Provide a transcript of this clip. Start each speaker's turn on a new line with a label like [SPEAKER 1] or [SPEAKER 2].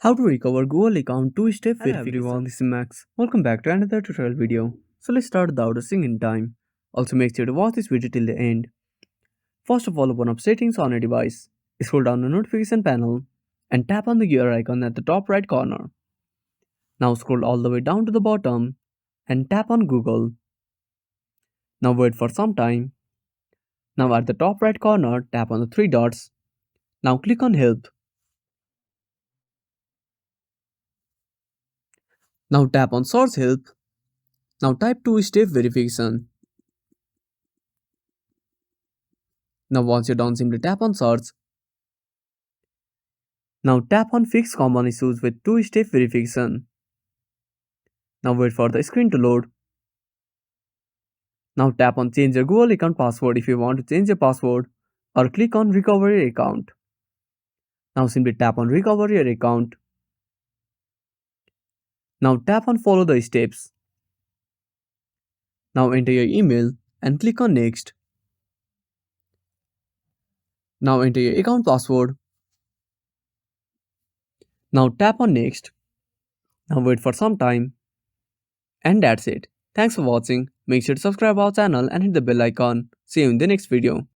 [SPEAKER 1] How to recover Google account two-step
[SPEAKER 2] Hello
[SPEAKER 1] verification.
[SPEAKER 2] everyone,
[SPEAKER 1] This is Max. Welcome back to another tutorial video. So let's start without wasting in time. Also make sure to watch this video till the end. First of all, open up settings on a device. Scroll down the notification panel and tap on the gear icon at the top right corner. Now scroll all the way down to the bottom and tap on Google. Now wait for some time. Now at the top right corner, tap on the three dots. Now click on help. Now tap on source help. Now type two-step verification. Now once you're done, simply tap on search. Now tap on fix common issues with two-step verification. Now wait for the screen to load. Now tap on change your Google account password if you want to change your password or click on recover your account. Now simply tap on recover your account. Now tap on follow the steps. Now enter your email and click on next. Now enter your account password. Now tap on next. Now wait for some time. And that's it. Thanks for watching. Make sure to subscribe our channel and hit the bell icon. See you in the next video.